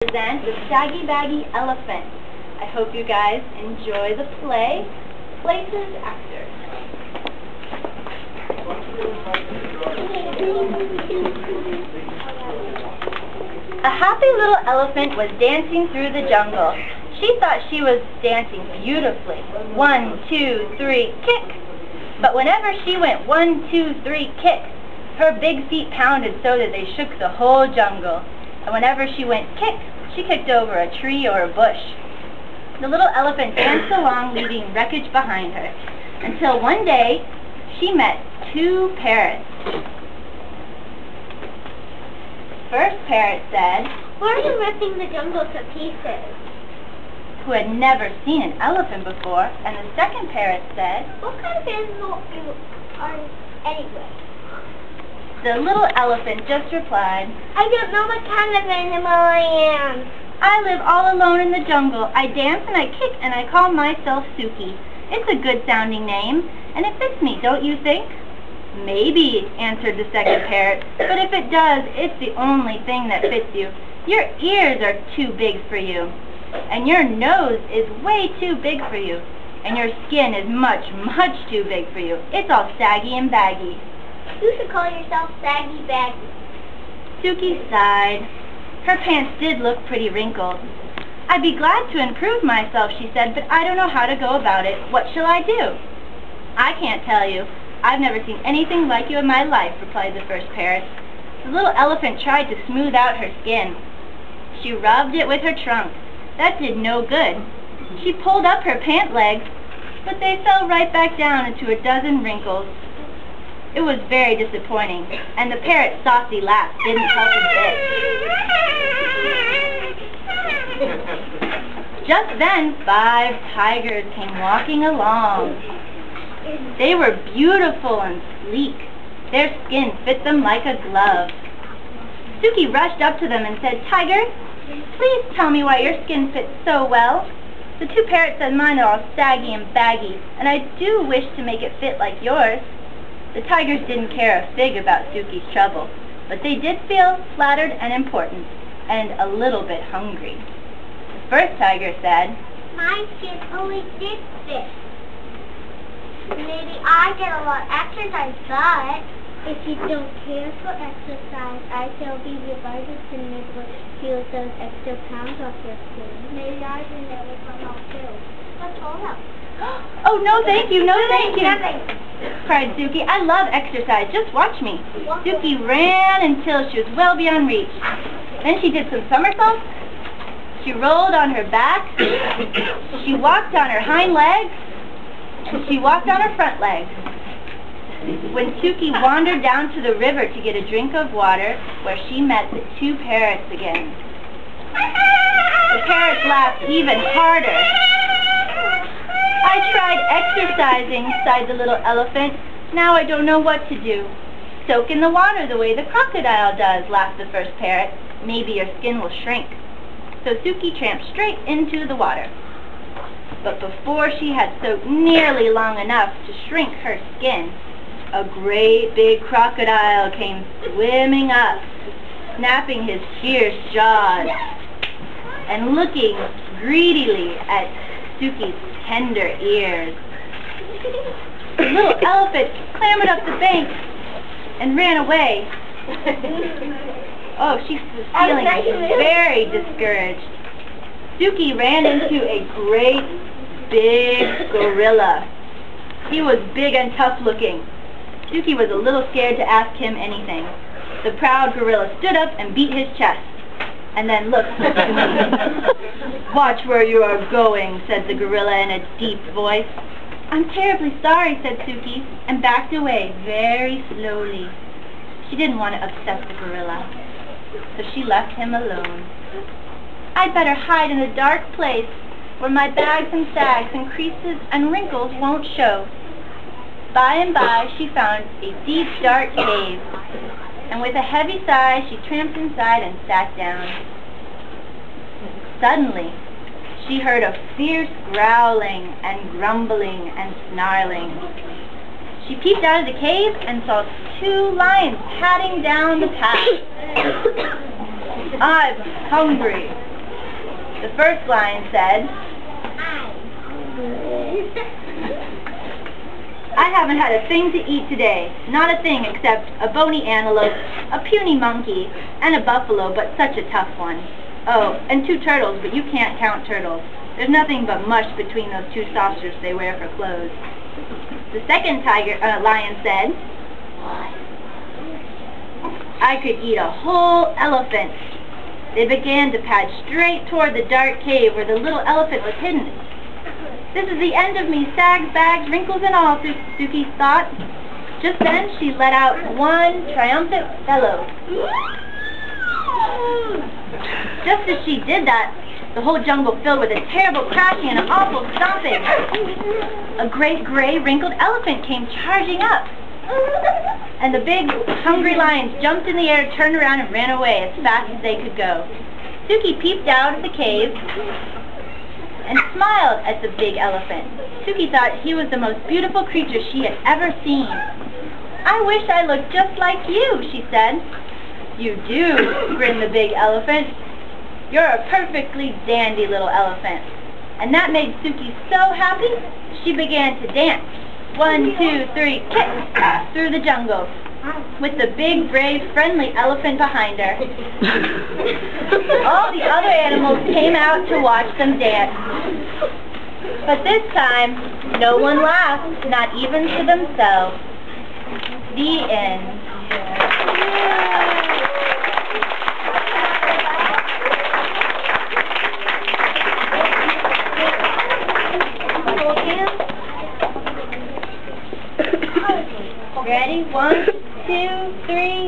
Present the Saggy Baggy Elephant. I hope you guys enjoy the play. Places, actors. A happy little elephant was dancing through the jungle. She thought she was dancing beautifully. 1, 2, 3, kick! But whenever she went 1, 2, 3, kick, her big feet pounded so that they shook the whole jungle. And whenever she went kick, she kicked over a tree or a bush. The little elephant danced along, leaving wreckage behind her, until one day she met 2 parrots. First parrot said, "Why are you ripping the jungle to pieces?" who had never seen an elephant before, and the second parrot said, "What kind of animal are you anyway?" The little elephant just replied, "I don't know what kind of animal I am. I live all alone in the jungle. I dance and I kick and I call myself Suki. It's a good sounding name, and it fits me, don't you think?" "Maybe," answered the second parrot, "but if it does, it's the only thing that fits you. Your ears are too big for you, and your nose is way too big for you, and your skin is much, much too big for you. It's all saggy and baggy." You should call yourself Saggy Baggy." Suki sighed. Her pants did look pretty wrinkled. "I'd be glad to improve myself," she said, "but I don't know how to go about it. What shall I do?" "I can't tell you. I've never seen anything like you in my life," replied the first parrot. The little elephant tried to smooth out her skin. She rubbed it with her trunk. That did no good. She pulled up her pant legs, but they fell right back down into a dozen wrinkles. It was very disappointing, and the parrot's saucy laugh didn't help a bit. Just then, 5 tigers came walking along. They were beautiful and sleek. Their skin fit them like a glove. Suki rushed up to them and said, "Tigers, please tell me why your skin fits so well. The 2 parrots said mine are all saggy and baggy, and I do wish to make it fit like yours." The tigers didn't care a fig about Suki's trouble, but they did feel flattered and important, and a little bit hungry. The first tiger said, "My skin always did fit. Maybe I get a lot of exercise, but if you don't care for exercise, I shall be divided to never feel those extra pounds off your skin. Maybe I can never come out too. Let's all up." "Oh, no thank you, no thank you," cried Suki. "I love exercise. Just watch me." Suki ran until she was well beyond reach. Then she did some somersaults. She rolled on her back. She walked on her hind legs. And she walked on her front legs. When Suki wandered down to the river to get a drink of water, where she met the 2 parrots again. The parrots laughed even harder. "I tried exercising," sighed the little elephant. "Now I don't know what to do." "Soak in the water the way the crocodile does," laughed the first parrot. "Maybe your skin will shrink." So Suki tramped straight into the water. But before she had soaked nearly long enough to shrink her skin, a great big crocodile came swimming up, snapping his fierce jaws and looking greedily at Suki's tender ears. The little elephant clambered up the bank and ran away. Oh, she was feeling very discouraged. Suki ran into a great big gorilla. He was big and tough looking. Suki was a little scared to ask him anything. The proud gorilla stood up and beat his chest, and then looked at me. "Watch where you are going," said the gorilla in a deep voice. "I'm terribly sorry," said Suki, and backed away very slowly. She didn't want to upset the gorilla, so she left him alone. "I'd better hide in a dark place where my bags and sags and creases and wrinkles won't show." By and by she found a deep, dark cave, and with a heavy sigh she tramped inside and sat down. Suddenly, she heard a fierce growling and grumbling and snarling. She peeped out of the cave and saw 2 lions padding down the path. "I'm hungry," The first lion said, I haven't had a thing to eat today. Not a thing except a bony antelope, a puny monkey, and a buffalo, but such a tough one. Oh, and 2 turtles, but you can't count turtles. There's nothing but mush between those 2 saucers they wear for clothes. The second lion said, I could eat a whole elephant. They began to pad straight toward the dark cave where the little elephant was hidden. This is the end of me, sags, bags, wrinkles and all, Suki thought. Just then she let out one triumphant bellow. Just as she did that, the whole jungle filled with a terrible crashing and an awful stomping. A great gray wrinkled elephant came charging up. And the big hungry lions jumped in the air, turned around and ran away as fast as they could go. Suki peeped out of the cave and smiled at the big elephant. Suki thought he was the most beautiful creature she had ever seen. I wish I looked just like you, she said. You do, grinned the big elephant. You're a perfectly dandy little elephant. And that made Suki so happy, she began to dance. 1, 2, 3, kick, through the jungle, with the big, brave, friendly elephant behind her. All the other animals came out to watch them dance. But this time, no one laughed, not even to themselves. The end. Ready? 1, 2, 3.